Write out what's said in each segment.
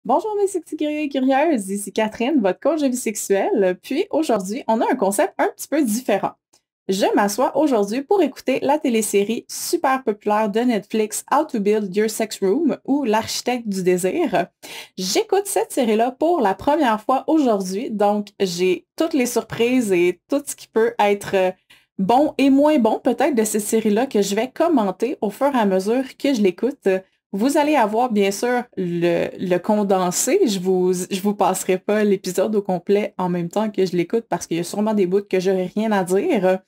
Bonjour mes sexy curieux et curieuses, ici Catherine, votre coach de vie sexuelle. Puis aujourd'hui, on a un concept un petit peu différent. Je m'assois aujourd'hui pour écouter la télésérie super populaire de Netflix How to Build Your Sex Room ou L'architecte du désir. J'écoute cette série-là pour la première fois aujourd'hui, donc j'ai toutes les surprises et tout ce qui peut être bon et moins bon peut-être de cette série-là que je vais commenter au fur et à mesure que je l'écoute. Vous allez avoir bien sûr le condensé. Je vous passerai pas l'épisode au complet en même temps que je l'écoute parce qu'il y a sûrement des bouts que j'aurai rien à dire.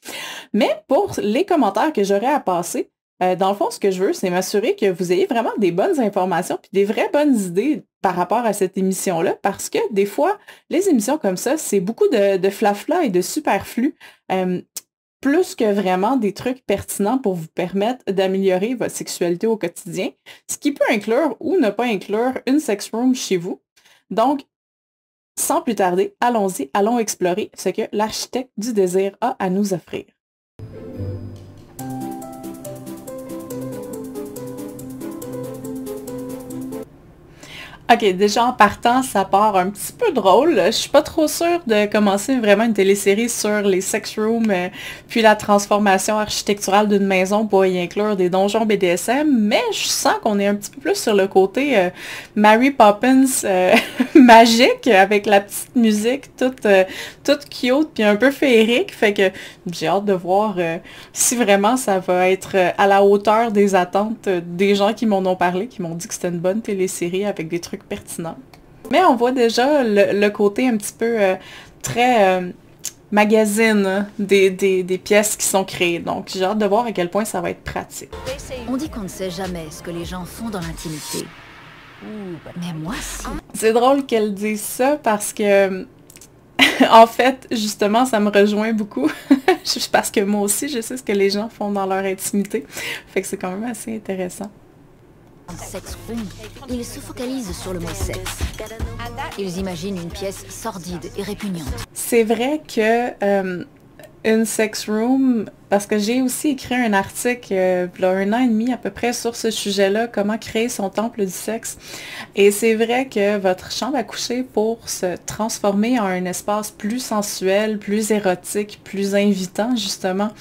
Mais pour les commentaires que j'aurai à passer, dans le fond, ce que je veux, c'est m'assurer que vous ayez vraiment des bonnes informations puis des vraies bonnes idées par rapport à cette émission-là, parce que des fois, les émissions comme ça, c'est beaucoup de flafla et de superflu. Plus que vraiment des trucs pertinents pour vous permettre d'améliorer votre sexualité au quotidien, ce qui peut inclure ou ne pas inclure une sex room chez vous. Donc, sans plus tarder, allons-y, allons explorer ce que l'architecte du désir a à nous offrir. Ok, déjà en partant, ça part un petit peu drôle. Je suis pas trop sûre de commencer vraiment une télésérie sur les sex rooms, puis la transformation architecturale d'une maison pour y inclure des donjons BDSM, mais je sens qu'on est un petit peu plus sur le côté Mary Poppins magique, avec la petite musique toute cute, puis un peu féerique, fait que j'ai hâte de voir si vraiment ça va être à la hauteur des attentes des gens qui m'en ont parlé, qui m'ont dit que c'était une bonne télésérie avec des trucs pertinents. Mais on voit déjà le côté un petit peu très magazine des pièces qui sont créées. Donc j'ai hâte de voir à quel point ça va être pratique. On dit qu'on ne sait jamais ce que les gens font dans l'intimité. Mais moi, si. C'est drôle qu'elle dise ça parce que en fait, justement, ça me rejoint beaucoup. Parce que moi aussi, je sais ce que les gens font dans leur intimité. Fait que c'est quand même assez intéressant. Sex room, ils se focalisent sur le mot sexe. Ils imaginent une pièce sordide et répugnante. C'est vrai que une sex room, parce que j'ai aussi écrit un article il y a 1 an et demi à peu près sur ce sujet-là, comment créer son temple du sexe. Et c'est vrai que votre chambre à coucher, pour se transformer en un espace plus sensuel, plus érotique, plus invitant justement,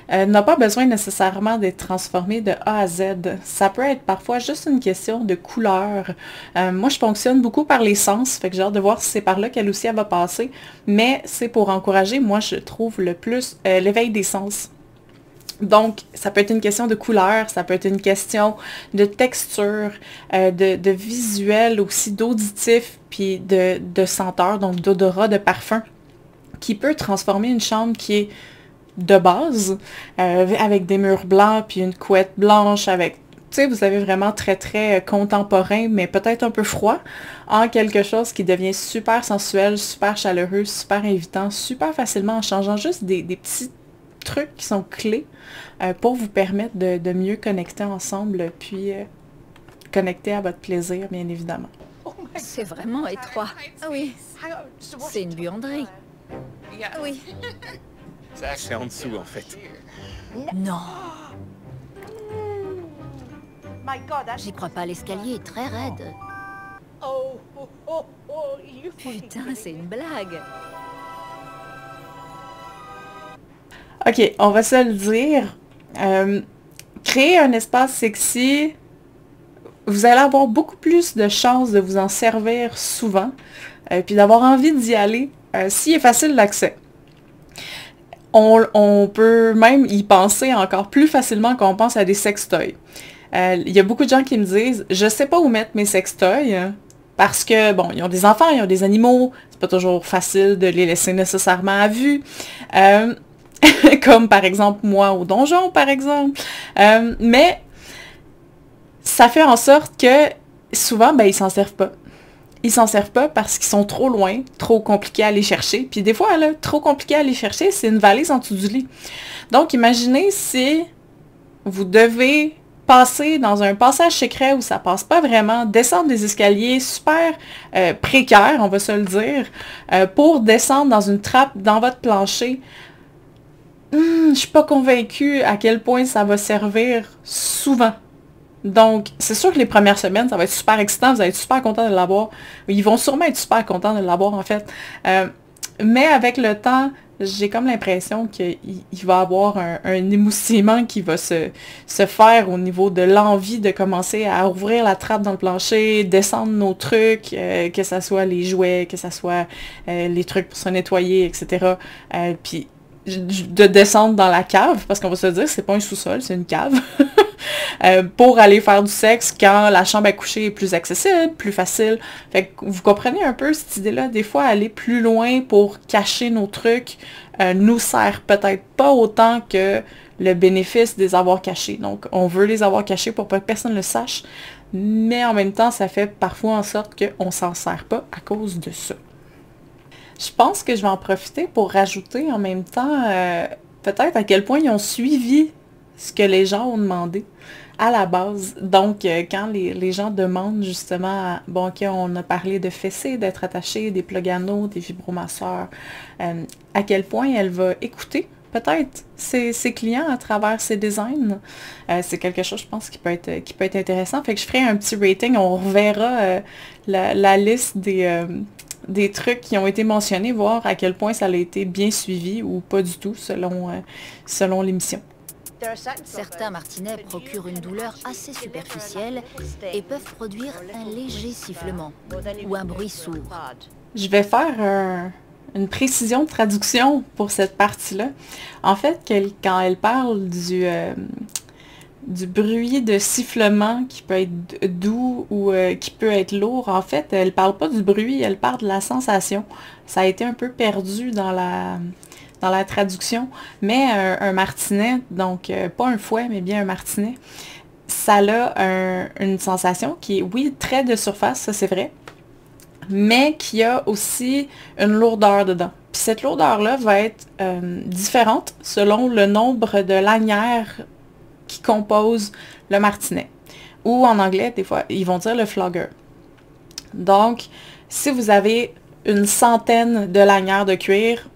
n'a pas besoin nécessairement d'être transformé de A à Z. Ça peut être parfois juste une question de couleur. Moi, je fonctionne beaucoup par les sens, fait que j'ai hâte de voir si c'est par là qu'elle aussi elle va passer. Mais c'est pour encourager, moi, je trouve le plus l'éveil des sens. Donc, ça peut être une question de couleur, ça peut être une question de texture, de visuel aussi, d'auditif, puis de senteur, donc d'odorat, de parfum, qui peut transformer une chambre qui est de base, avec des murs blancs, puis une couette blanche, avec, tu sais, vous avez vraiment très, très contemporain, mais peut-être un peu froid, en quelque chose qui devient super sensuel, super chaleureux, super invitant, super facilement en changeant juste des petits trucs qui sont clés pour vous permettre de mieux connecter ensemble, puis connecter à votre plaisir, bien évidemment. C'est vraiment étroit. Ah oui, c'est une buanderie. Oui. C'est en dessous, en fait. Non. J'y crois pas, l'escalier est très raide. Putain, c'est une blague. Ok, on va se le dire. Créer un espace sexy, vous allez avoir beaucoup plus de chances de vous en servir souvent, puis d'avoir envie d'y aller s'il est facile d'accès. On peut même y penser encore plus facilement quand on pense à des sextoys. Il y a beaucoup de gens qui me disent « Je sais pas où mettre mes sextoys parce que, bon, ils ont des enfants, ils ont des animaux, c'est pas toujours facile de les laisser nécessairement à vue. Comme par exemple moi au donjon, par exemple. Mais ça fait en sorte que souvent, ben, ils s'en servent pas. Ils s'en servent pas parce qu'ils sont trop loin, trop compliqués à aller chercher. Puis des fois, là, trop compliqué à aller chercher, c'est une valise en dessous du lit. Donc, imaginez si vous devez passer dans un passage secret où ça passe pas vraiment, descendre des escaliers super précaires, on va se le dire, pour descendre dans une trappe dans votre plancher. Je suis pas convaincue à quel point ça va servir souvent Donc, c'est sûr que les premières semaines, ça va être super excitant, vous allez être super content de l'avoir. Ils vont sûrement être super contents de l'avoir, en fait. Mais avec le temps, j'ai comme l'impression qu'il va y avoir un émoussillement qui va se faire au niveau de l'envie de commencer à ouvrir la trappe dans le plancher, descendre nos trucs, que ce soit les jouets, que ce soit les trucs pour se nettoyer, etc. Puis de descendre dans la cave, parce qu'on va se dire, c'est pas un sous-sol, c'est une cave, pour aller faire du sexe quand la chambre à coucher est plus accessible, plus facile. Fait que vous comprenez un peu cette idée-là, des fois aller plus loin pour cacher nos trucs nous sert peut-être pas autant que le bénéfice des avoir cachés. Donc on veut les avoir cachés pour pas que personne le sache, mais en même temps ça fait parfois en sorte qu'on s'en sert pas à cause de ça. Je pense que je vais en profiter pour rajouter en même temps peut-être à quel point ils ont suivi ce que les gens ont demandé à la base. Donc, quand les gens demandent justement, bon, ok, on a parlé de fessées, d'être attaché, des plugs anneaux, des vibromasseurs, à quel point elle va écouter peut-être ses clients à travers ses designs. C'est quelque chose, je pense, qui peut être intéressant. Fait que je ferai un petit rating, on reverra la liste des trucs qui ont été mentionnés, voir à quel point ça a été bien suivi ou pas du tout selon l'émission. Certains martinets procurent une douleur assez superficielle et peuvent produire un léger sifflement ou un bruit sourd. Je vais faire une précision de traduction pour cette partie-là. En fait, quand elle parle du bruit de sifflement qui peut être doux ou qui peut être lourd, en fait, elle parle pas du bruit, elle parle de la sensation. Ça a été un peu perdu dans la traduction, mais un martinet, donc pas un fouet, mais bien un martinet, ça a une sensation qui est, oui, très de surface, ça c'est vrai, mais qui a aussi une lourdeur dedans. Puis cette lourdeur-là va être différente selon le nombre de lanières qui composent le martinet. Ou en anglais, des fois, ils vont dire le flogger. Donc, si vous avez une centaine de lanières de cuir,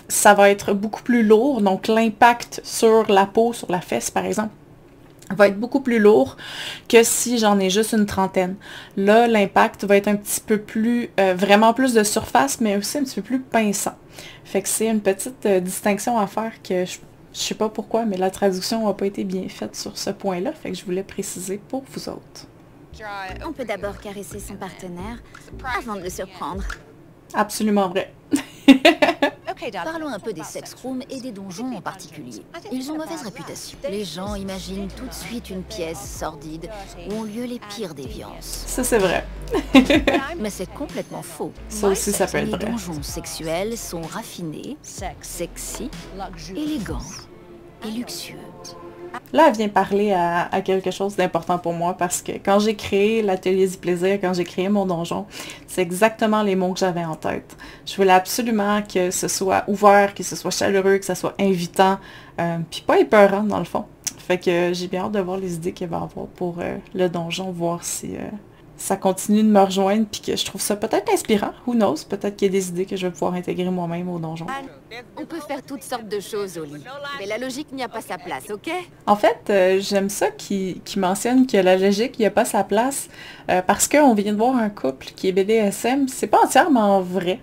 ça va être beaucoup plus lourd. Donc, l'impact sur la peau, sur la fesse, par exemple, va être beaucoup plus lourd que si j'en ai juste une trentaine. Là, l'impact va être un petit peu plus, vraiment plus de surface, mais aussi un petit peu plus pinçant. Fait que c'est une petite distinction à faire que je sais pas pourquoi, mais la traduction n'a pas été bien faite sur ce point-là. Fait que je voulais préciser pour vous autres. On peut d'abord caresser son partenaire avant de le surprendre. Absolument vrai. Parlons un peu des sex rooms et des donjons en particulier. Ils ont mauvaise réputation. Les gens imaginent tout de suite une pièce sordide où ont lieu les pires déviances. Ça, c'est vrai. Mais c'est complètement faux. Ça aussi, ça peut être Les vrai. donjons sexuels sont raffinés, sexy, élégants et luxueux. Là, elle vient parler à quelque chose d'important pour moi parce que quand j'ai créé l'atelier du plaisir, quand j'ai créé mon donjon, c'est exactement les mots que j'avais en tête. Je voulais absolument que ce soit ouvert, que ce soit chaleureux, que ce soit invitant, puis pas épeurant dans le fond. Fait que j'ai bien hâte de voir les idées qu'elle va avoir pour le donjon, voir si ça continue de me rejoindre, puis que je trouve ça peut-être inspirant. Who knows? Peut-être qu'il y a des idées que je vais pouvoir intégrer moi-même au donjon. On peut faire toutes sortes de choses au lit, mais la logique n'y a pas sa place, ok? En fait, j'aime ça qui mentionne que la logique n'y a pas sa place parce qu'on vient de voir un couple qui est BDSM. C'est pas entièrement vrai.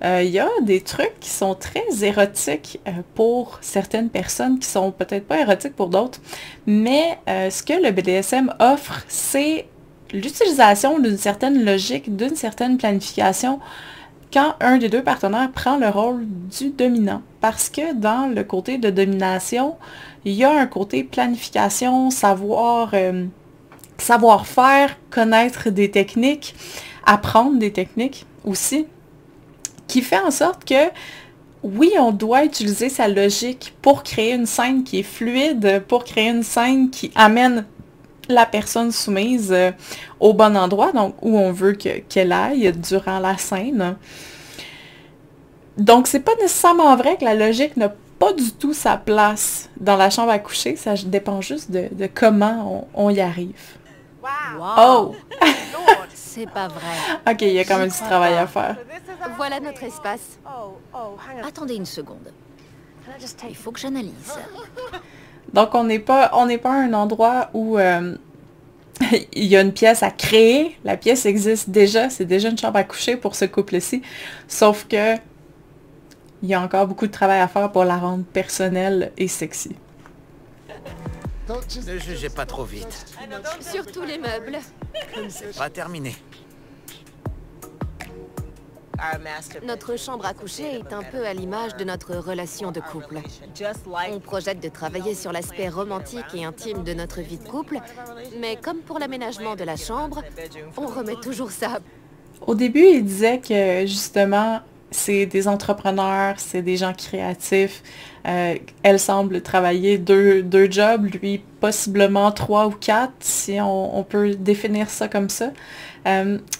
Il y a des trucs qui sont très érotiques pour certaines personnes qui sont peut-être pas érotiques pour d'autres. Mais ce que le BDSM offre, c'est l'utilisation d'une certaine logique, d'une certaine planification quand un des deux partenaires prend le rôle du dominant. Parce que dans le côté de domination, il y a un côté planification, savoir-faire, connaître des techniques, apprendre des techniques aussi, qui fait en sorte que oui, on doit utiliser sa logique pour créer une scène qui est fluide, pour créer une scène qui amène la personne soumise au bon endroit, donc où on veut qu'elle aille durant la scène. Donc, c'est pas nécessairement vrai que la logique n'a pas du tout sa place dans la chambre à coucher, ça dépend juste de comment on y arrive. Oh! C'est pas vrai. Ok, il y a quand même du travail à faire. Voilà notre espace. Attendez une seconde. Il faut que j'analyse. Donc, on n'est pas à un endroit où il y a une pièce à créer. La pièce existe déjà. C'est déjà une chambre à coucher pour ce couple-ci. Sauf que il y a encore beaucoup de travail à faire pour la rendre personnelle et sexy. Ne jugez pas trop vite. Surtout les meubles. C'est pas terminé. Notre chambre à coucher est un peu à l'image de notre relation de couple. On projette de travailler sur l'aspect romantique et intime de notre vie de couple, mais comme pour l'aménagement de la chambre, on remet toujours ça. Au début, il disait que justement, c'est des entrepreneurs, c'est des gens créatifs. Elle semble travailler deux jobs, lui possiblement 3 ou 4, si on peut définir ça comme ça.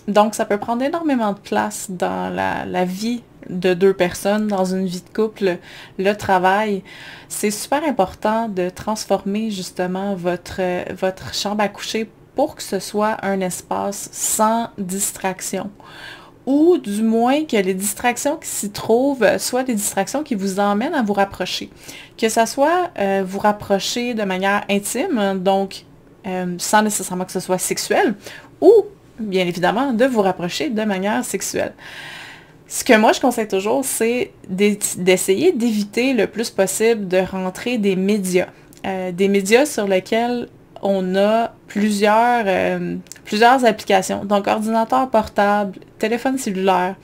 Donc, ça peut prendre énormément de place dans la vie de 2 personnes, dans une vie de couple, le travail. C'est super important de transformer justement votre chambre à coucher pour que ce soit un espace sans distraction. Ou du moins que les distractions qui s'y trouvent soient des distractions qui vous emmènent à vous rapprocher. Que ça soit vous rapprocher de manière intime, donc sans nécessairement que ce soit sexuel, ou bien évidemment de vous rapprocher de manière sexuelle. Ce que moi je conseille toujours, c'est d'essayer d'éviter le plus possible de rentrer des médias sur lesquels on a plusieurs applications, donc ordinateur portable, téléphone cellulaire,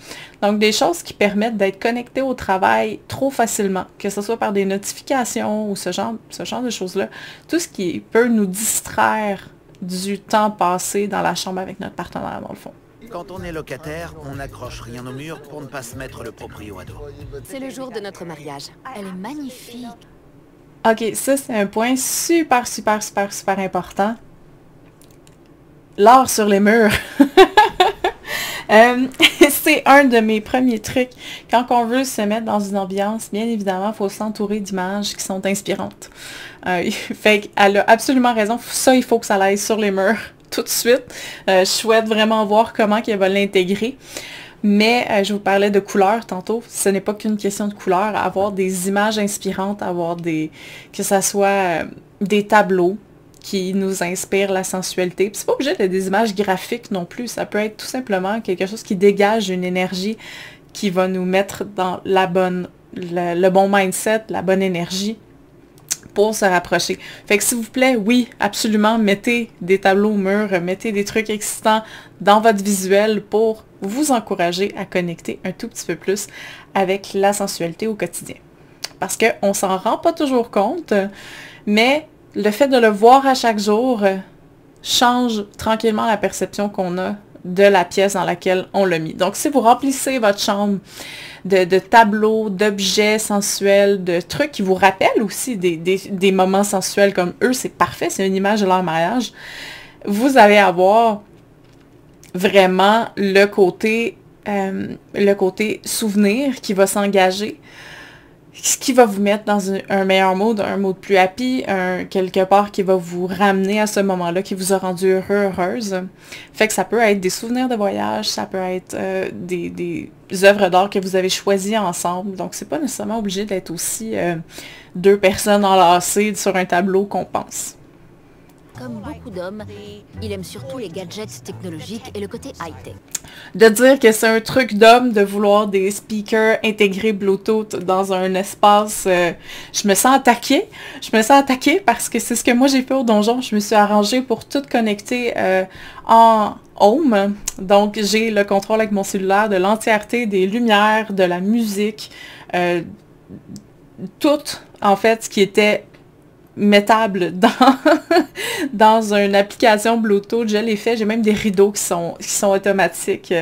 donc des choses qui permettent d'être connecté au travail trop facilement, que ce soit par des notifications ou ce genre de choses-là, tout ce qui peut nous distraire du temps passé dans la chambre avec notre partenaire, dans le fond. Quand on est locataire, on n'accroche rien au mur pour ne pas se mettre le proprio à dos. C'est le jour de notre mariage. Elle est magnifique. Ok, ça c'est un point super important. L'art sur les murs. C'est un de mes premiers trucs. Quand on veut se mettre dans une ambiance, bien évidemment, il faut s'entourer d'images qui sont inspirantes. Fait qu'elle a absolument raison. Ça, il faut que ça aille sur les murs tout de suite. Je souhaite vraiment voir comment elle va l'intégrer. Mais je vous parlais de couleurs tantôt. Ce n'est pas qu'une question de couleurs. Avoir des images inspirantes, que ça soit des tableaux qui nous inspirent la sensualité. Puis c'est pas obligé d'être des images graphiques non plus. Ça peut être tout simplement quelque chose qui dégage une énergie qui va nous mettre dans le bon mindset, la bonne énergie pour se rapprocher. Fait que s'il vous plaît, oui, absolument, mettez des tableaux au mur, mettez des trucs excitants dans votre visuel pour vous encourager à connecter un tout petit peu plus avec la sensualité au quotidien. Parce qu'on s'en rend pas toujours compte, mais le fait de le voir à chaque jour change tranquillement la perception qu'on a de la pièce dans laquelle on l'a mis. Donc, si vous remplissez votre chambre de tableaux, d'objets sensuels, de trucs qui vous rappellent aussi des moments sensuels comme eux, c'est parfait, c'est une image de leur mariage, vous allez avoir vraiment le côté souvenir qui va s'engager, ce qui va vous mettre dans un meilleur mood, un mood plus happy, quelque part qui va vous ramener à ce moment-là, qui vous a rendu heureux, heureuse. Fait que ça peut être des souvenirs de voyage, ça peut être des œuvres d'art que vous avez choisies ensemble. Donc c'est pas nécessairement obligé d'être aussi 2 personnes enlacées sur un tableau qu'on pense. Comme beaucoup d'hommes, il aime surtout les gadgets technologiques et le côté high-tech. De dire que c'est un truc d'homme de vouloir des speakers intégrés Bluetooth dans un espace, je me sens attaquée. Je me sens attaquée parce que c'est ce que moi j'ai fait au donjon. Je me suis arrangée pour tout connecter en home. Donc j'ai le contrôle avec mon cellulaire de l'entièreté des lumières, de la musique, tout en fait ce qui était mettable dans une application Bluetooth. Je l'ai fait. J'ai même des rideaux qui sont automatiques.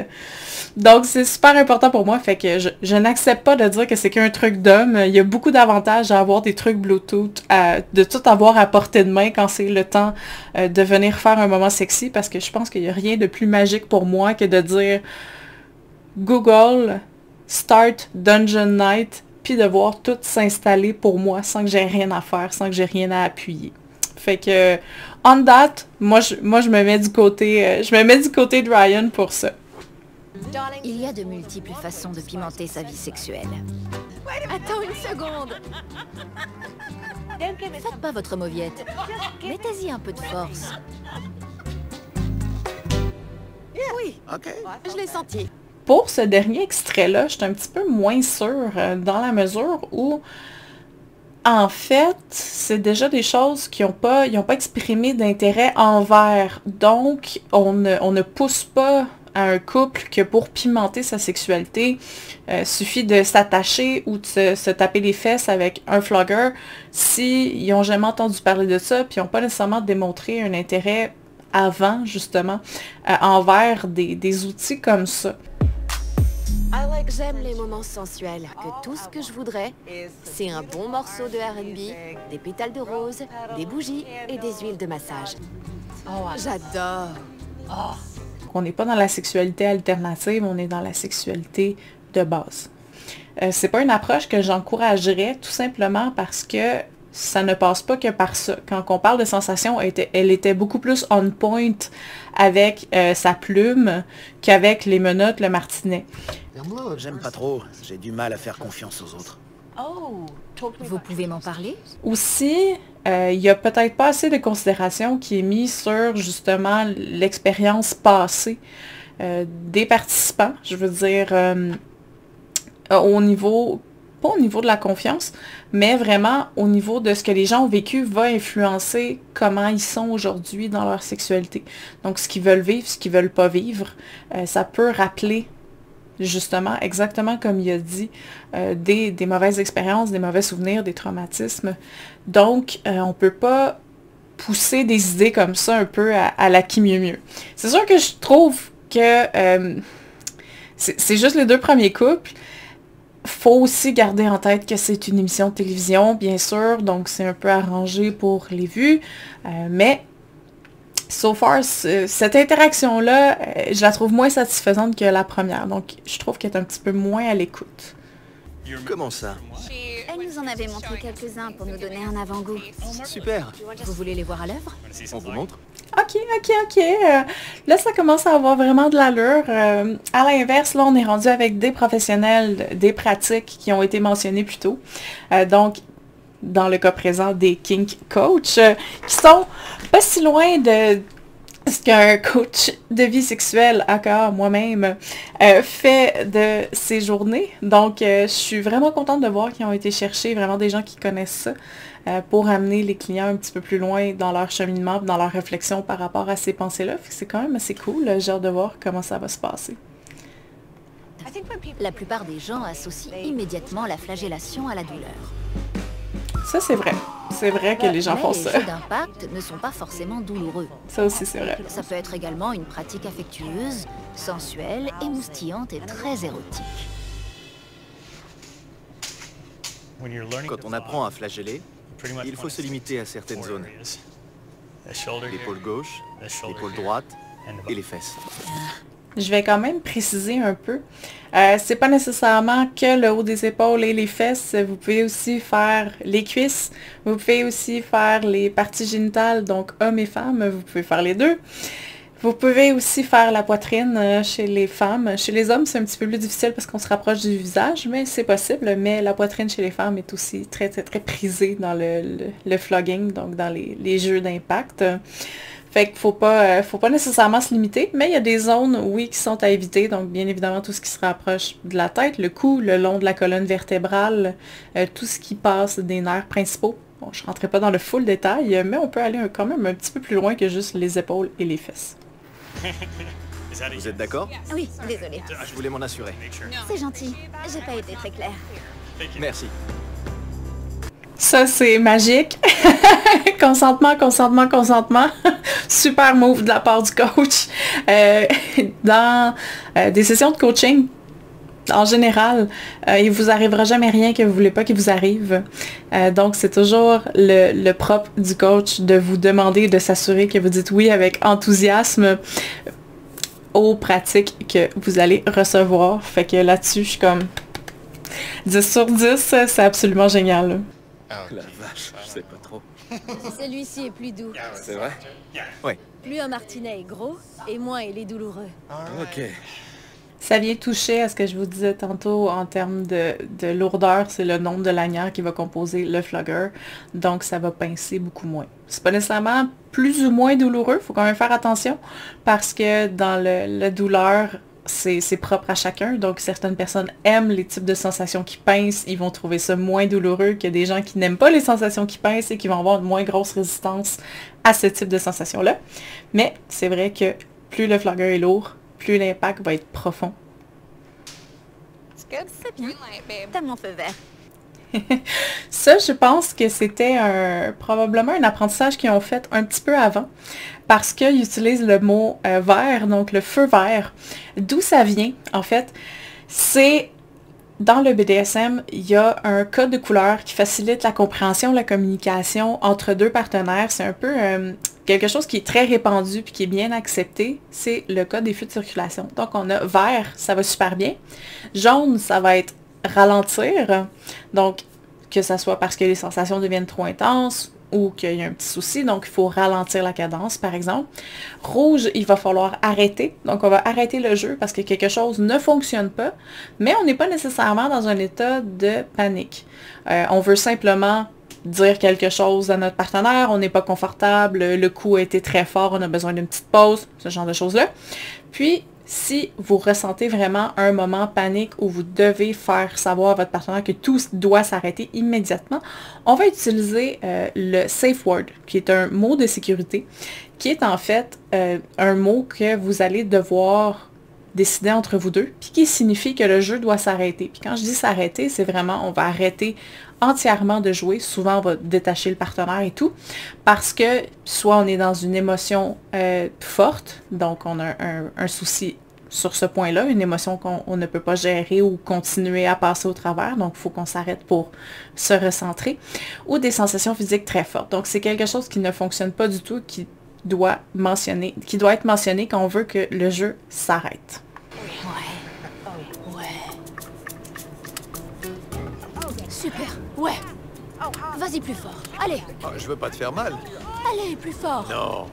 Donc, c'est super important pour moi. Fait que je n'accepte pas de dire que c'est qu'un truc d'homme. Il y a beaucoup d'avantages à avoir des trucs Bluetooth, de tout avoir à portée de main quand c'est le temps de venir faire un moment sexy, parce que je pense qu'il n'y a rien de plus magique pour moi que de dire Google, start Dungeon Night, puis de voir tout s'installer pour moi sans que j'ai rien à faire, sans que j'ai rien à appuyer. Fait que, on that, moi je me mets du côté, de Ryan pour ça. Il y a de multiples façons de pimenter sa vie sexuelle. Attends une seconde. Faites pas votre mauviette. Mettez-y un peu de force. Oui, Ok. je l'ai senti. Pour ce dernier extrait-là, je suis un petit peu moins sûre dans la mesure où, en fait, c'est déjà des choses qui ils ont pas exprimé d'intérêt envers. Donc, on ne pousse pas à un couple que pour pimenter sa sexualité, suffit de s'attacher ou de se taper les fesses avec un flogger s'ils n'ont jamais entendu parler de ça, puis ils n'ont pas nécessairement démontré un intérêt avant, justement, envers des outils comme ça. J'aime les moments sensuels, que tout ce que je voudrais, c'est un bon morceau de R&B, des pétales de rose, des bougies et des huiles de massage. J'adore. On n'est pas dans la sexualité alternative, on est dans la sexualité de base. C'est pas une approche que j'encouragerais, tout simplement parce que ça ne passe pas que par ça. Quand on parle de sensation, elle était beaucoup plus on point avec sa plume qu'avec les menottes, le martinet. J'aime pas trop. J'ai du mal à faire confiance aux autres. Vous pouvez m'en parler? Aussi, il n'y a peut-être pas assez de considération qui est mise sur justement l'expérience passée des participants. Je veux dire, au niveau, pas au niveau de la confiance, mais vraiment au niveau de ce que les gens ont vécu va influencer comment ils sont aujourd'hui dans leur sexualité. Donc, ce qu'ils veulent vivre, ce qu'ils veulent pas vivre, ça peut rappeler justement, exactement comme il a dit, des mauvaises expériences, des mauvais souvenirs, des traumatismes. Donc, on peut pas pousser des idées comme ça un peu à la qui mieux mieux. C'est sûr que je trouve que c'est juste les deux premiers couples. Faut aussi garder en tête que c'est une émission de télévision, bien sûr, donc c'est un peu arrangé pour les vues, mais so far, cette interaction-là, je la trouve moins satisfaisante que la première. Donc, je trouve qu'elle est un petit peu moins à l'écoute. Comment ça? Elle nous en avait montré quelques-uns pour nous donner un avant-goût. Super. Vous voulez les voir à l'œuvre? On vous montre? Ok. Là, ça commence à avoir vraiment de l'allure. À l'inverse, là, on est rendu avec des professionnels, des pratiques qui ont été mentionnées plus tôt. Donc, dans le cas présent, des kink coach, qui sont pas si loin de ce qu'un coach de vie sexuelle, aka moi-même, fait de ses journées. Donc, je suis vraiment contente de voir qu'ils ont été chercher vraiment des gens qui connaissent ça pour amener les clients un petit peu plus loin dans leur cheminement, dans leur réflexion par rapport à ces pensées-là. C'est quand même assez cool. J'ai hâte de voir comment ça va se passer. La plupart des gens associent immédiatement la flagellation à la douleur. Ça, c'est vrai. C'est vrai que les gens font ça. Les jeux d'impact ne sont pas forcément douloureux. Ça aussi, c'est vrai. Ça peut être également une pratique affectueuse, sensuelle, émoustillante et très érotique. Quand on apprend à flageller, il faut se limiter à certaines zones. L'épaule gauche, l'épaule droite et les fesses. Je vais quand même préciser un peu. C'est pas nécessairement que le haut des épaules et les fesses. Vous pouvez aussi faire les cuisses. Vous pouvez aussi faire les parties génitales, donc hommes et femmes. Vous pouvez faire les deux. Vous pouvez aussi faire la poitrine chez les femmes. Chez les hommes, c'est un petit peu plus difficile parce qu'on se rapproche du visage, mais c'est possible. Mais la poitrine chez les femmes est aussi très prisée dans le flogging, donc dans les jeux d'impact. Fait qu'il faut pas nécessairement se limiter, mais il y a des zones, oui, qui sont à éviter. Donc, bien évidemment, tout ce qui se rapproche de la tête, le cou, le long de la colonne vertébrale, tout ce qui passe des nerfs principaux. Bon, je ne rentrerai pas dans le full détail, mais on peut aller quand même un petit peu plus loin que juste les épaules et les fesses. Vous êtes d'accord? Oui, désolé. Je voulais m'en assurer. C'est gentil. J'ai pas été très claire. Merci. Ça, c'est magique. Consentement. Super move de la part du coach. Dans des sessions de coaching, en général, il vous arrivera jamais rien que vous voulez pas qu'il vous arrive. Donc, c'est toujours le propre du coach de vous demander, de s'assurer que vous dites oui avec enthousiasme aux pratiques que vous allez recevoir. Fait que là-dessus, je suis comme 10 sur 10, c'est absolument génial. La vache, je sais pas trop. Celui-ci est plus doux. C'est vrai? Ouais. Plus un martinet est gros, et moins il est douloureux. Ok. Ça vient toucher à ce que je vous disais tantôt en termes de lourdeur, c'est le nombre de lanières qui va composer le flogger, donc ça va pincer beaucoup moins. C'est pas nécessairement plus ou moins douloureux, il faut quand même faire attention, parce que dans la douleur, c'est propre à chacun, donc certaines personnes aiment les types de sensations qui pincent, ils vont trouver ça moins douloureux que des gens qui n'aiment pas les sensations qui pincent et qui vont avoir une moins grosse résistance à ce type de sensations-là. Mais c'est vrai que plus le flogger est lourd, plus l'impact va être profond. C'est bien. T'as mon feu vert. Ça, je pense que c'était probablement un apprentissage qu'ils ont fait un petit peu avant, parce qu'ils utilisent le mot vert, donc le feu vert. D'où ça vient, en fait, c'est dans le BDSM, il y a un code de couleur qui facilite la compréhension, la communication entre deux partenaires. C'est un peu quelque chose qui est très répandu puis qui est bien accepté. C'est le code des flux de circulation. Donc, on a vert, ça va super bien. Jaune, ça va être ralentir. Donc, que ça soit parce que les sensations deviennent trop intenses ou qu'il y a un petit souci, donc il faut ralentir la cadence, par exemple. Rouge, il va falloir arrêter. Donc, on va arrêter le jeu parce que quelque chose ne fonctionne pas, mais on n'est pas nécessairement dans un état de panique. On veut simplement dire quelque chose à notre partenaire, on n'est pas confortable, le coup a été très fort, on a besoin d'une petite pause, ce genre de choses-là. Puis, si vous ressentez vraiment un moment panique où vous devez faire savoir à votre partenaire que tout doit s'arrêter immédiatement, on va utiliser le safe word, qui est un mot de sécurité, qui est en fait un mot que vous allez devoir décider entre vous deux, puis qui signifie que le jeu doit s'arrêter. Puis quand je dis s'arrêter, c'est vraiment, on va arrêter entièrement de jouer. Souvent, on va détacher le partenaire et tout, parce que soit on est dans une émotion forte, donc on a un souci sur ce point-là, une émotion qu'on ne peut pas gérer ou continuer à passer au travers, donc il faut qu'on s'arrête pour se recentrer, ou des sensations physiques très fortes. Donc c'est quelque chose qui ne fonctionne pas du tout, qui doit être mentionné quand on veut que le jeu s'arrête. Ouais. Super. Ouais. Vas-y plus fort. Allez. Oh, je veux pas te faire mal. Allez, plus fort. Non.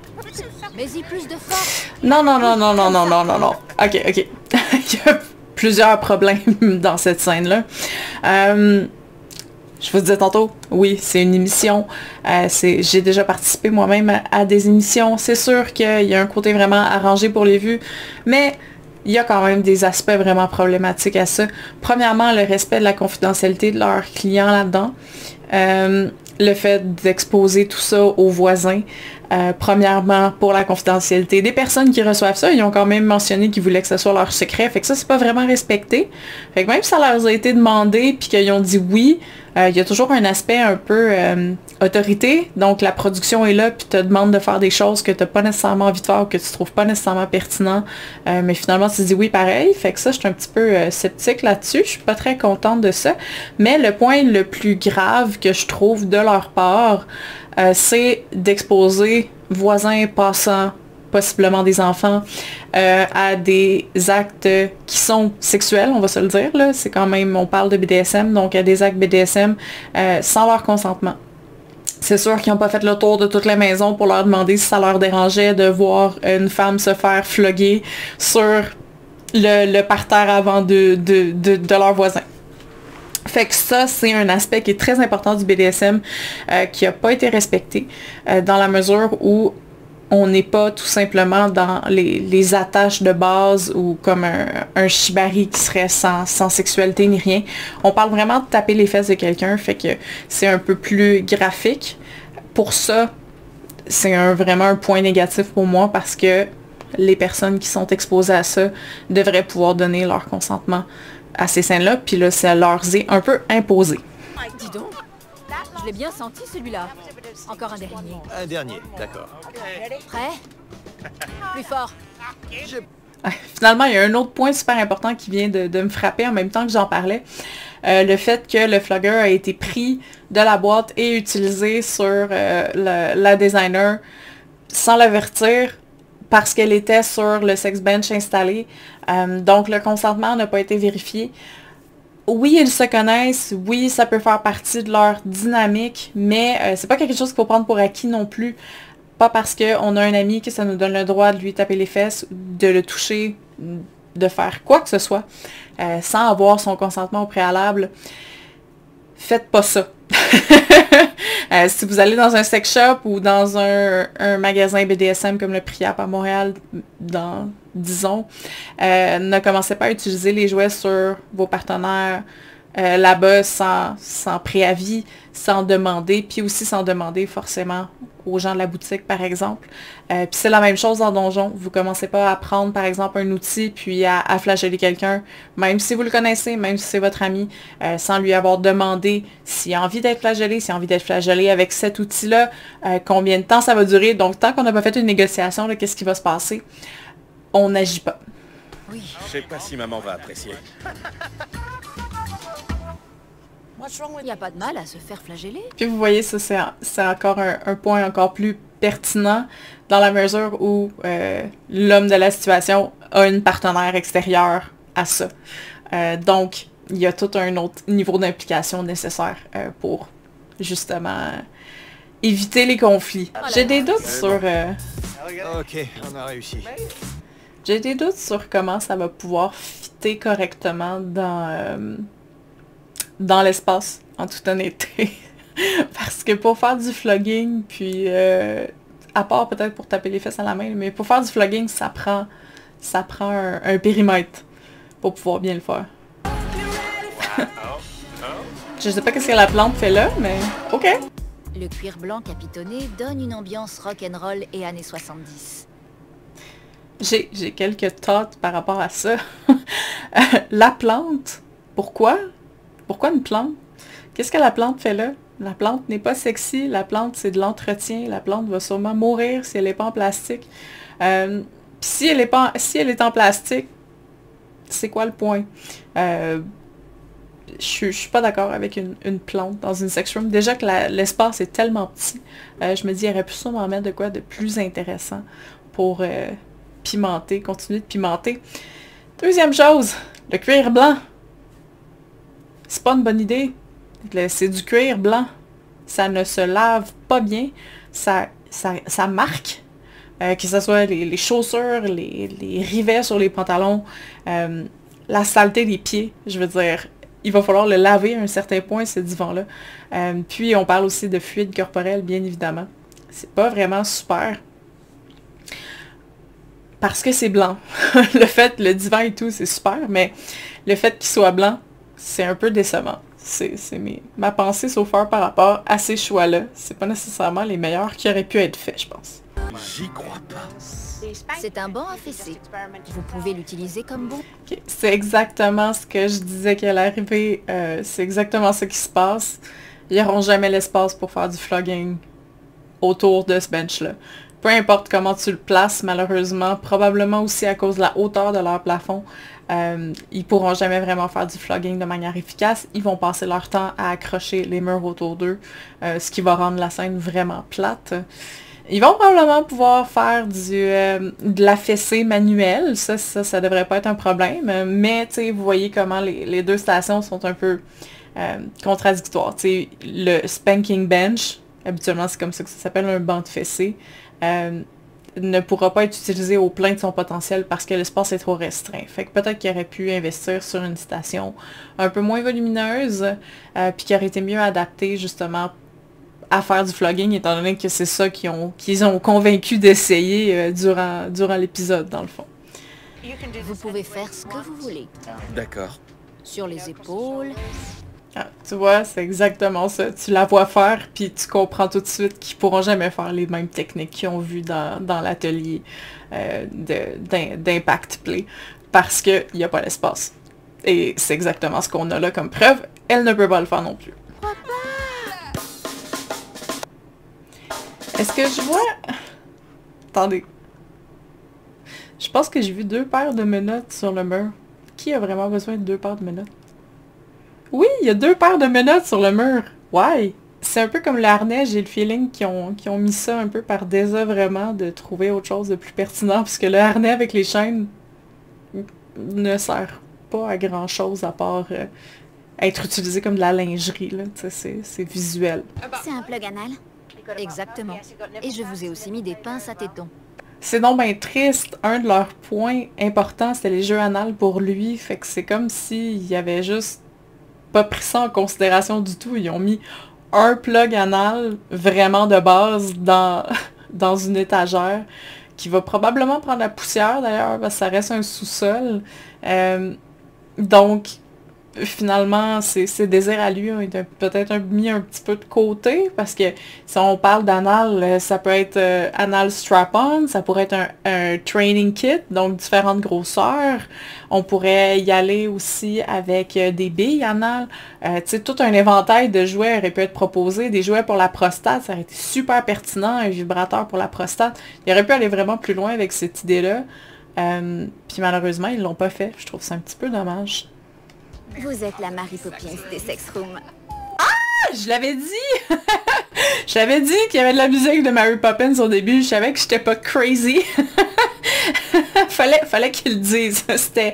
Mais-y plus de force. Non. Ok. Il y a plusieurs problèmes dans cette scène-là. Je vous disais tantôt, oui, c'est une émission. J'ai déjà participé moi-même à des émissions. C'est sûr qu'il y a un côté vraiment arrangé pour les vues, mais il y a quand même des aspects vraiment problématiques à ça. Premièrement, le respect de la confidentialité de leurs clients là-dedans. Le fait d'exposer tout ça aux voisins. Premièrement, pour la confidentialité des personnes qui reçoivent ça, ils ont quand même mentionné qu'ils voulaient que ce soit leur secret. Fait que ça, c'est pas vraiment respecté. Fait que même si ça leur a été demandé puis qu'ils ont dit oui, il y a toujours un aspect un peu autorité. Donc la production est là puis te demande de faire des choses que tu n'as pas nécessairement envie de faire ou que tu trouves pas nécessairement pertinent. Mais finalement, tu te dis oui pareil. Fait que ça, je suis un petit peu sceptique là-dessus. Je suis pas très contente de ça. Mais le point le plus grave que je trouve de leur part, c'est d'exposer voisins, passants, possiblement des enfants, à des actes qui sont sexuels, on va se le dire, là. C'est quand même, on parle de BDSM, donc à des actes BDSM sans leur consentement. C'est sûr qu'ils n'ont pas fait le tour de toute la maison pour leur demander si ça leur dérangeait de voir une femme se faire floguer sur le parterre avant de leurs voisins. Fait que ça, c'est un aspect qui est très important du BDSM qui n'a pas été respecté dans la mesure où on n'est pas tout simplement dans les attaches de base ou comme un shibari qui serait sans sexualité ni rien. On parle vraiment de taper les fesses de quelqu'un, fait que c'est un peu plus graphique. Pour ça, c'est vraiment un point négatif pour moi parce que les personnes qui sont exposées à ça devraient pouvoir donner leur consentement à ces scènes-là, puis là, ça leur est un peu imposé. Dis donc, je l'ai bien senti celui-là. Encore un dernier. Un dernier, d'accord. Prêt? Plus fort. Finalement, il y a un autre point super important qui vient de me frapper en même temps que j'en parlais. Le fait que le flogger a été pris de la boîte et utilisé sur la designer sans l'avertir parce qu'elle était sur le sex bench installé. Donc, le consentement n'a pas été vérifié. Oui, ils se connaissent. Oui, ça peut faire partie de leur dynamique, mais c'est pas quelque chose qu'il faut prendre pour acquis non plus. Pas parce qu'on a un ami que ça nous donne le droit de lui taper les fesses, de le toucher, de faire quoi que ce soit sans avoir son consentement au préalable, faites pas ça. Si vous allez dans un sex shop ou dans un magasin BDSM comme le Priap à Montréal, disons, ne commencez pas à utiliser les jouets sur vos partenaires là-bas sans préavis, sans demander, puis aussi sans demander forcément aux gens de la boutique, par exemple. Puis c'est la même chose en donjon. Vous commencez pas à prendre, par exemple, un outil, puis à flageller quelqu'un, même si vous le connaissez, même si c'est votre ami, sans lui avoir demandé s'il a envie d'être flagellé, s'il a envie d'être flagellé avec cet outil-là, combien de temps ça va durer. Donc, tant qu'on n'a pas fait une négociation, qu'est-ce qui va se passer? On n'agit pas. Oui. Je sais pas si maman va apprécier. Il n'y a pas de mal à se faire flageller. Puis vous voyez, ça c'est encore un point encore plus pertinent dans la mesure où l'homme de la situation a une partenaire extérieure à ça. Donc, il y a tout un autre niveau d'implication nécessaire pour justement éviter les conflits. J'ai des doutes sur... Ok, on a réussi. J'ai des doutes sur comment ça va pouvoir fitter correctement dans l'espace, en toute honnêteté. Parce que pour faire du flogging, puis à part peut-être pour taper les fesses à la main, mais pour faire du flogging, ça prend un périmètre pour pouvoir bien le faire. Je sais pas qu'est-ce que la plante fait là, mais ok. Le cuir blanc capitonné donne une ambiance rock'n'roll et années 70. J'ai quelques thoughts par rapport à ça. La plante, pourquoi? Pourquoi une plante? Qu'est-ce que la plante fait là? La plante n'est pas sexy, la plante c'est de l'entretien, la plante va sûrement mourir si elle n'est pas en plastique. Si elle est en plastique, c'est quoi le point? Je suis pas d'accord avec une plante dans une sex room. Déjà que l'espace est tellement petit, je me dis, il aurait pu sûrement mettre de quoi de plus intéressant pour pimenter, continuer de pimenter. Deuxième chose, le cuir blanc. C'est pas une bonne idée. C'est du cuir blanc. Ça ne se lave pas bien. Ça marque. Que ce soit les chaussures, les rivets sur les pantalons, la saleté des pieds. Je veux dire, il va falloir le laver à un certain point, ce divan-là. Puis on parle aussi de fluide corporel, bien évidemment. C'est pas vraiment super. Parce que c'est blanc. Le divan et tout, c'est super, mais le fait qu'il soit blanc, c'est un peu décevant. C'est ma pensée so far par rapport à ces choix-là. C'est pas nécessairement les meilleurs qui auraient pu être faits, je pense. J'y crois pas. C'est un banc à fessées. Vous pouvez l'utiliser comme bon. Okay. C'est exactement ce que je disais qu'elle arrivait. C'est exactement ce qui se passe. Ils n'auront jamais l'espace pour faire du flogging autour de ce bench-là. Peu importe comment tu le places, malheureusement, probablement aussi à cause de la hauteur de leur plafond, ils pourront jamais vraiment faire du flogging de manière efficace. Ils vont passer leur temps à accrocher les murs autour d'eux, ce qui va rendre la scène vraiment plate. Ils vont probablement pouvoir faire de la fessée manuelle, ça devrait pas être un problème, mais vous voyez comment les deux stations sont un peu contradictoires. T'sais, le spanking bench, habituellement c'est comme ça que ça s'appelle, un banc de fessée, ne pourra pas être utilisé au plein de son potentiel parce que l'espace est trop restreint. Fait que peut-être qu'il aurait pu investir sur une station un peu moins volumineuse, puis qui aurait été mieux adaptée justement à faire du flogging, étant donné que c'est ça qu'ils ont convaincu d'essayer durant l'épisode, dans le fond. Vous pouvez faire ce que vous voulez. D'accord. Sur les épaules. Ah, tu vois, c'est exactement ça. Tu la vois faire, puis tu comprends tout de suite qu'ils pourront jamais faire les mêmes techniques qu'ils ont vues dans l'atelier d'Impact Play, parce qu'il n'y a pas l'espace. Et c'est exactement ce qu'on a là comme preuve. Elle ne peut pas le faire non plus. Est-ce que je vois... Attendez. Je pense que j'ai vu 2 paires de menottes sur le mur. Qui a vraiment besoin de 2 paires de menottes? Oui, il y a 2 paires de menottes sur le mur. Ouais. C'est un peu comme le harnais, j'ai le feeling qu'ils ont mis ça un peu par désœuvrement de trouver autre chose de plus pertinent, parce que le harnais avec les chaînes ne sert pas à grand chose à part être utilisé comme de la lingerie, là. C'est visuel. C'est un plug anal. Exactement. Et je vous ai aussi mis des pinces à tétons. c'est donc ben triste. Un de leurs points importants, c'était les jeux anal pour lui. Fait que c'est comme s'il avait juste pas pris ça en considération du tout. Ils ont mis un plug anal vraiment de base dans une étagère qui va probablement prendre la poussière d'ailleurs parce que ça reste un sous-sol. Donc, finalement, ses désirs à lui ont été peut-être mis un petit peu de côté parce que si on parle d'anal, ça peut être anal strap-on, ça pourrait être un training kit, donc différentes grosseurs. On pourrait y aller aussi avec des billes anal. Tu sais, tout un éventail de jouets aurait pu être proposé. Des jouets pour la prostate, ça aurait été super pertinent, un vibrateur pour la prostate. Il aurait pu aller vraiment plus loin avec cette idée-là. Puis malheureusement, ils l'ont pas fait. Je trouve ça un petit peu dommage. Vous êtes la Mary Poppins des sex rooms. Ah! Je l'avais dit! Je l'avais dit qu'il y avait de la musique de Mary Poppins au début. Je savais que j'étais pas crazy. Fallait qu'ils le disent. C'était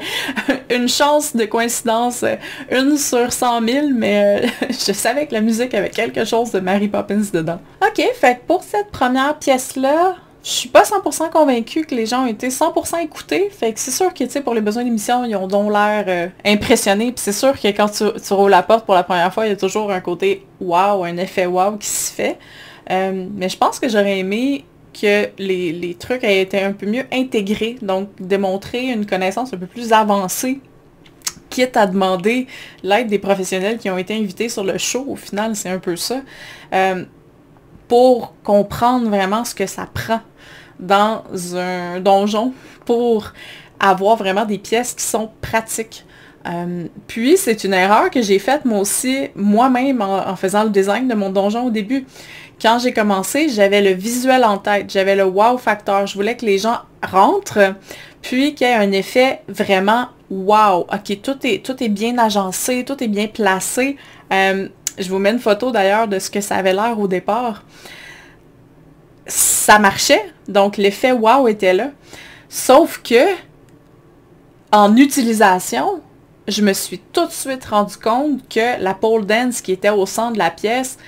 une chance de coïncidence, 1 sur 100 000, mais je savais que la musique avait quelque chose de Mary Poppins dedans. Ok, fait que pour cette première pièce-là, je suis pas 100% convaincue que les gens ont été 100% écoutés. Fait que c'est sûr que, tu sais, pour les besoins d'émission, ils ont donc l'air impressionnés. Puis c'est sûr que quand tu roules la porte pour la première fois, il y a toujours un côté wow, un effet wow qui se fait. Mais je pense que j'aurais aimé que les trucs aient été un peu mieux intégrés. Donc, démontrer une connaissance un peu plus avancée, quitte à demander l'aide des professionnels qui ont été invités sur le show. Au final, c'est un peu ça. Pour comprendre vraiment ce que ça prend dans un donjon pour avoir vraiment des pièces qui sont pratiques. Puis, c'est une erreur que j'ai faite moi aussi, moi-même, en faisant le design de mon donjon au début. Quand j'ai commencé, j'avais le visuel en tête, j'avais le wow factor. Je voulais que les gens rentrent, puis qu'il y ait un effet vraiment wow. Ok, tout est bien agencé, tout est bien placé. Je vous mets une photo d'ailleurs de ce que ça avait l'air au départ. Ça marchait, donc l'effet wow était là. Sauf que, en utilisation, je me suis tout de suite rendu compte que la pole dance qui était au centre de la pièce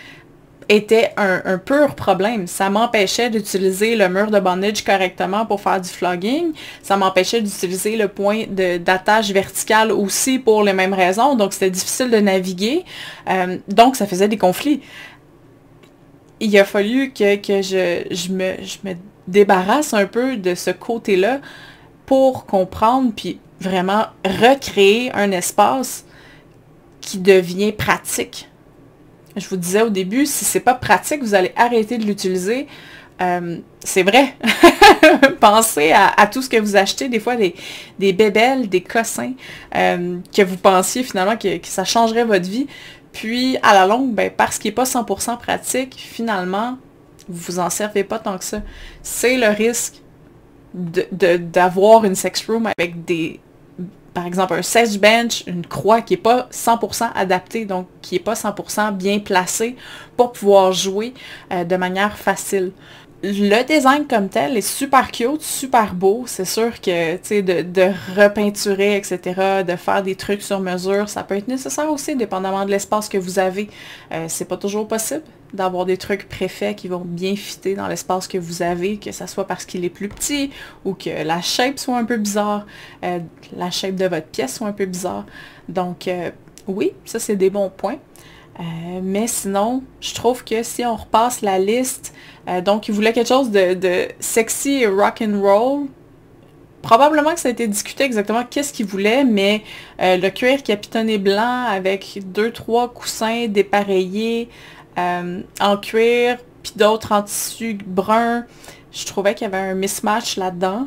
était un pur problème. Ça m'empêchait d'utiliser le mur de bondage correctement pour faire du flogging. Ça m'empêchait d'utiliser le point d'attache verticale aussi pour les mêmes raisons. Donc, c'était difficile de naviguer. Donc, ça faisait des conflits. Il a fallu que je me débarrasse un peu de ce côté-là pour comprendre puis vraiment recréer un espace qui devient pratique. Je vous disais au début, si c'est pas pratique, vous allez arrêter de l'utiliser. C'est vrai. Pensez à tout ce que vous achetez, des fois des bébelles, des cossins, que vous pensiez finalement que ça changerait votre vie. Puis, à la longue, ben, parce qu'il n'est pas 100% pratique, finalement, vous vous en servez pas tant que ça. C'est le risque d'avoir une sex room avec par exemple, un sex bench, une croix qui n'est pas 100% adaptée, donc qui n'est pas 100% bien placée pour pouvoir jouer de manière facile. Le design comme tel est super cute, super beau. C'est sûr que, tu sais, de repeinturer, etc., de faire des trucs sur mesure, ça peut être nécessaire aussi, dépendamment de l'espace que vous avez. C'est pas toujours possible d'avoir des trucs préfaits qui vont bien fitter dans l'espace que vous avez, que ça soit parce qu'il est plus petit ou que la shape soit un peu bizarre, la shape de votre pièce soit un peu bizarre. Donc, oui, ça c'est des bons points. Mais sinon, je trouve que si on repasse la liste, donc il voulait quelque chose de sexy et rock'n'roll. Probablement que ça a été discuté exactement qu'est-ce qu'il voulait, mais le cuir capitonné blanc avec 2-3 coussins dépareillés en cuir, puis d'autres en tissu brun, je trouvais qu'il y avait un mismatch là-dedans.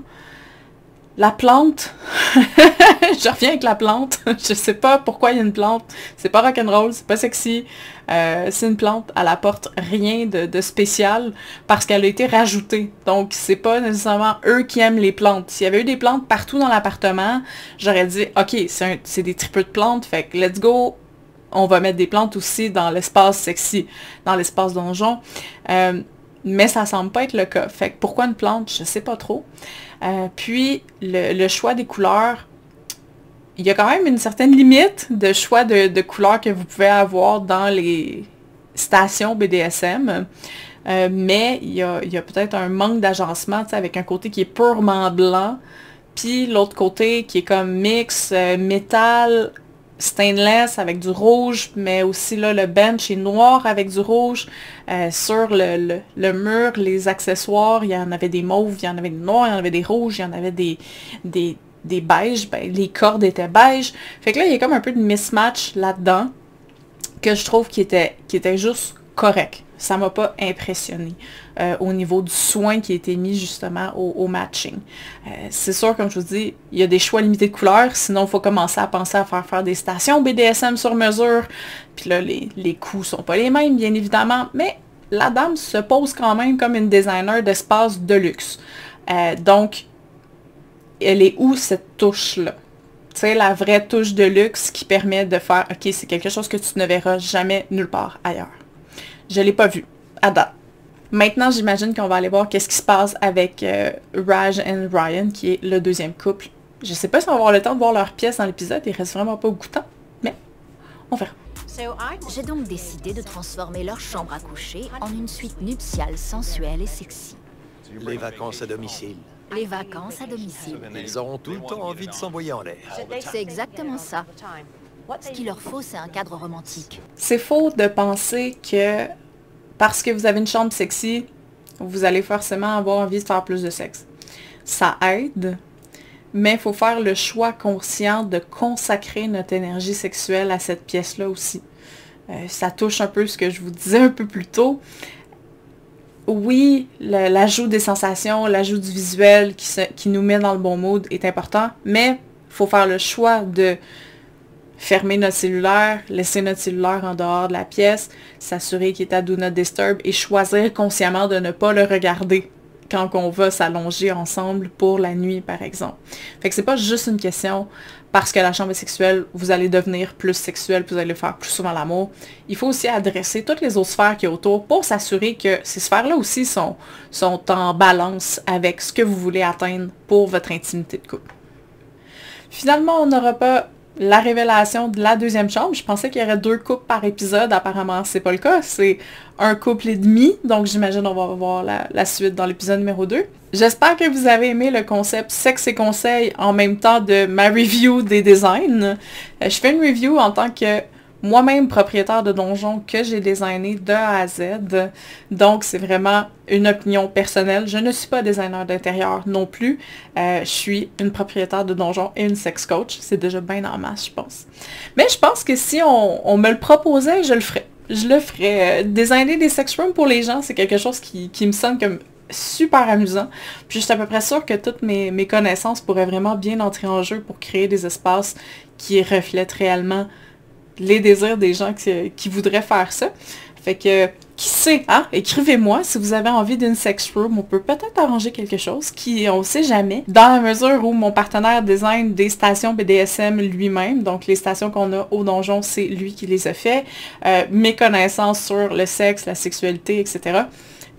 La plante, je reviens avec la plante, je sais pas pourquoi il y a une plante, c'est pas rock'n'roll, c'est pas sexy, c'est une plante, elle apporte rien de spécial parce qu'elle a été rajoutée, donc c'est pas nécessairement eux qui aiment les plantes. S'il y avait eu des plantes partout dans l'appartement, j'aurais dit ok, c'est des tripeux de plantes, fait que let's go, on va mettre des plantes aussi dans l'espace sexy, dans l'espace donjon, mais ça semble pas être le cas, fait que pourquoi une plante, je sais pas trop. Puis, le choix des couleurs, il y a quand même une certaine limite de choix de couleurs que vous pouvez avoir dans les stations BDSM. mais il y a peut-être un manque d'agencement, tu sais, avec un côté qui est purement blanc, puis l'autre côté qui est comme mix, métal, stainless avec du rouge, mais aussi là, le bench est noir avec du rouge. Sur le mur, les accessoires, il y en avait des mauves, il y en avait des noirs, il y en avait des rouges, il y en avait des beiges, ben, les cordes étaient beiges. Fait que là, il y a comme un peu de mismatch là-dedans que je trouve qui était juste correct. Ça m'a pas impressionné au niveau du soin qui a été mis justement au matching. C'est sûr, comme je vous dis, il y a des choix limités de couleurs, sinon il faut commencer à penser à faire des stations BDSM sur mesure. Puis là, les coûts sont pas les mêmes, bien évidemment, mais la dame se pose quand même comme une designer d'espace de luxe. Donc, elle est où cette touche-là? Tu sais, la vraie touche de luxe qui permet de faire, ok, c'est quelque chose que tu ne verras jamais nulle part ailleurs. Je l'ai pas vu, à date. Maintenant, j'imagine qu'on va aller voir qu'est-ce qui se passe avec Raj et Ryan, qui est le deuxième couple. Je sais pas si on va avoir le temps de voir leurs pièces dans l'épisode, il reste vraiment pas beaucoup de temps, mais on verra. J'ai donc décidé de transformer leur chambre à coucher en une suite nuptiale, sensuelle et sexy. Les vacances à domicile. Les vacances à domicile. Ils auront tout le temps envie de s'envoyer en l'air. C'est exactement ça. Ce qu'il leur faut, c'est un cadre romantique. C'est faux de penser que parce que vous avez une chambre sexy, vous allez forcément avoir envie de faire plus de sexe. Ça aide, mais il faut faire le choix conscient de consacrer notre énergie sexuelle à cette pièce-là aussi. Ça touche un peu ce que je vous disais un peu plus tôt. Oui, l'ajout des sensations, l'ajout du visuel qui nous met dans le bon mood est important, mais il faut faire le choix de fermer notre cellulaire, laisser notre cellulaire en dehors de la pièce, s'assurer qu'il est à Do Not Disturb et choisir consciemment de ne pas le regarder quand on va s'allonger ensemble pour la nuit, par exemple. Fait que c'est pas juste une question parce que la chambre est sexuelle, vous allez devenir plus sexuel, vous allez faire plus souvent l'amour. Il faut aussi adresser toutes les autres sphères qu'il y a autour pour s'assurer que ces sphères-là aussi sont en balance avec ce que vous voulez atteindre pour votre intimité de couple. Finalement, on n'aura pas la révélation de la deuxième chambre. Je pensais qu'il y aurait 2 couples par épisode. Apparemment, c'est pas le cas. C'est un couple et demi. Donc, j'imagine on va voir la suite dans l'épisode numéro 2. J'espère que vous avez aimé le concept sexe et conseils en même temps de ma review des designs. Je fais une review en tant que moi-même propriétaire de donjon que j'ai designé de A à Z. Donc, c'est vraiment une opinion personnelle. Je ne suis pas designer d'intérieur non plus. Je suis une propriétaire de donjon et une sex coach. C'est déjà bien en masse, je pense. Mais je pense que si on me le proposait, je le ferais. Je le ferais. Designer des sex rooms pour les gens, c'est quelque chose qui me sonne comme super amusant. Puis je suis à peu près sûre que toutes mes connaissances pourraient vraiment bien entrer en jeu pour créer des espaces qui reflètent réellement les désirs des gens qui voudraient faire ça. Fait que, qui sait, hein? Écrivez-moi si vous avez envie d'une sex room. On peut peut-être arranger quelque chose on sait jamais. Dans la mesure où mon partenaire design des stations BDSM lui-même, donc les stations qu'on a au donjon, c'est lui qui les a fait. Mes connaissances sur le sexe, la sexualité, etc.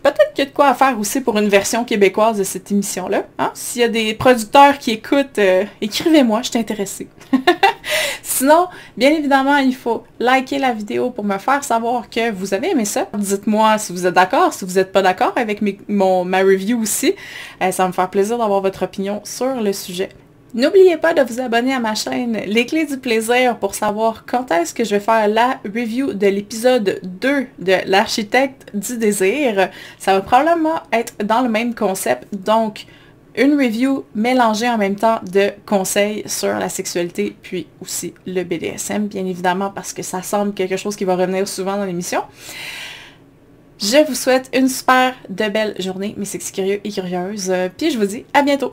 Peut-être qu'il y a de quoi à faire aussi pour une version québécoise de cette émission-là. Hein? S'il y a des producteurs qui écoutent, écrivez-moi, je suis intéressée. Sinon, bien évidemment, il faut liker la vidéo pour me faire savoir que vous avez aimé ça. Dites-moi si vous êtes d'accord, si vous n'êtes pas d'accord avec ma review aussi. Ça va me faire plaisir d'avoir votre opinion sur le sujet. N'oubliez pas de vous abonner à ma chaîne Les Clés du Plaisir pour savoir quand est-ce que je vais faire la review de l'épisode 2 de l'Architecte du Désir. Ça va probablement être dans le même concept, donc une review mélangée en même temps de conseils sur la sexualité, puis aussi le BDSM, bien évidemment, parce que ça semble quelque chose qui va revenir souvent dans l'émission. Je vous souhaite une super de belle journée, mes sexy curieux et curieuses, puis je vous dis à bientôt!